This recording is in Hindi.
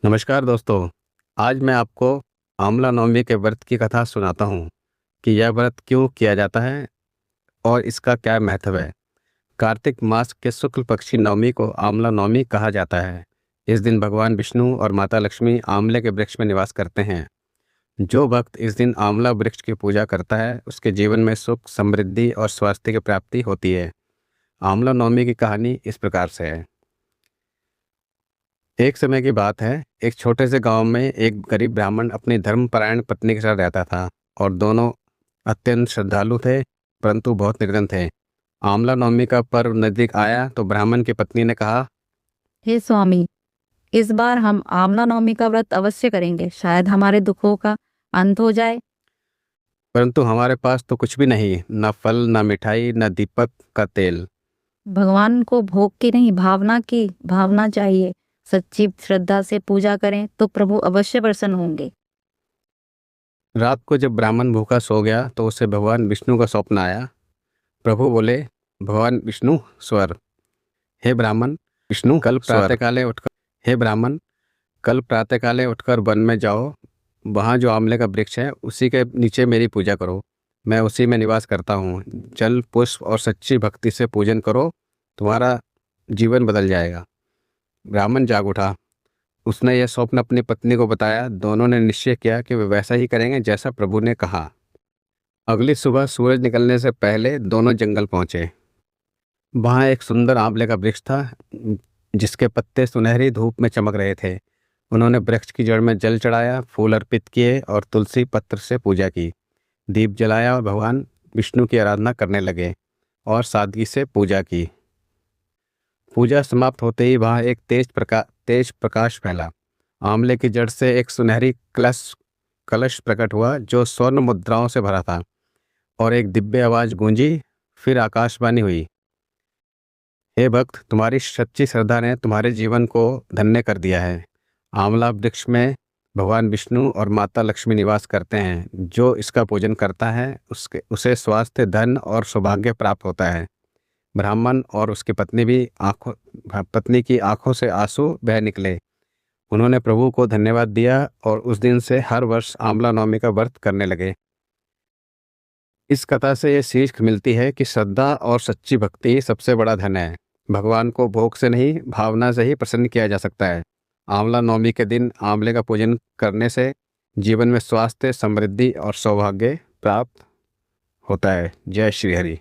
नमस्कार दोस्तों। आज मैं आपको आंवला नवमी के व्रत की कथा सुनाता हूँ कि यह व्रत क्यों किया जाता है और इसका क्या महत्व है। कार्तिक मास के शुक्ल पक्षी नवमी को आंवला नवमी कहा जाता है। इस दिन भगवान विष्णु और माता लक्ष्मी आंवले के वृक्ष में निवास करते हैं। जो भक्त इस दिन आंवला वृक्ष की पूजा करता है उसके जीवन में सुख, समृद्धि और स्वास्थ्य की प्राप्ति होती है। आंवला नवमी की कहानी इस प्रकार से है। एक समय की बात है, एक छोटे से गांव में एक गरीब ब्राह्मण अपनी धर्मपरायण पत्नी के साथ रहता था और दोनों अत्यंत श्रद्धालु थे, परंतु बहुत निर्धन थे। आंवला नवमी का पर्व नजदीक आया तो ब्राह्मण की पत्नी ने कहा, हे स्वामी, इस बार हम आंवला नवमी का व्रत अवश्य करेंगे। शायद हमारे दुखों का अंत हो जाए। परंतु हमारे पास तो कुछ भी नहीं, न फल, न मिठाई, न दीपक का तेल। भगवान को भोग की नहीं, भावना की भावना चाहिए। सच्ची श्रद्धा से पूजा करें तो प्रभु अवश्य प्रसन्न होंगे। रात को जब ब्राह्मण भूखा सो गया तो उसे भगवान विष्णु का स्वप्न आया। प्रभु बोले, भगवान विष्णु स्वर, हे ब्राह्मण विष्णु, कल प्रातःकाले उठकर वन में जाओ। वहाँ जो आंवले का वृक्ष है उसी के नीचे मेरी पूजा करो। मैं उसी में निवास करता हूँ। जल, पुष्प और सच्ची भक्ति से पूजन करो, तुम्हारा जीवन बदल जाएगा। ब्राह्मण जाग उठा। उसने यह स्वप्न अपनी पत्नी को बताया। दोनों ने निश्चय किया कि वे वैसा ही करेंगे जैसा प्रभु ने कहा। अगली सुबह सूरज निकलने से पहले दोनों जंगल पहुँचे। वहाँ एक सुंदर आंवले का वृक्ष था जिसके पत्ते सुनहरी धूप में चमक रहे थे। उन्होंने वृक्ष की जड़ में जल चढ़ाया, फूल अर्पित किए और तुलसी पत्र से पूजा की। दीप जलाया और भगवान विष्णु की आराधना करने लगे और सादगी से पूजा की। पूजा समाप्त होते ही वहाँ एक तेज प्रकाश फैला। आंवले की जड़ से एक सुनहरी कलश प्रकट हुआ जो स्वर्ण मुद्राओं से भरा था और एक दिव्य आवाज गूंजी। फिर आकाशवाणी हुई, हे भक्त, तुम्हारी सच्ची श्रद्धा ने तुम्हारे जीवन को धन्य कर दिया है। आंवला वृक्ष में भगवान विष्णु और माता लक्ष्मी निवास करते हैं। जो इसका पूजन करता है उसे स्वास्थ्य, धन और सौभाग्य प्राप्त होता है। ब्राह्मण और उसकी पत्नी की आंखों से आंसू बह निकले। उन्होंने प्रभु को धन्यवाद दिया और उस दिन से हर वर्ष आंवला नवमी का व्रत करने लगे। इस कथा से ये सीख मिलती है कि श्रद्धा और सच्ची भक्ति सबसे बड़ा धन है। भगवान को भोग से नहीं, भावना से ही प्रसन्न किया जा सकता है। आंवला नवमी के दिन आंवले का पूजन करने से जीवन में स्वास्थ्य, समृद्धि और सौभाग्य प्राप्त होता है। जय श्री हरि।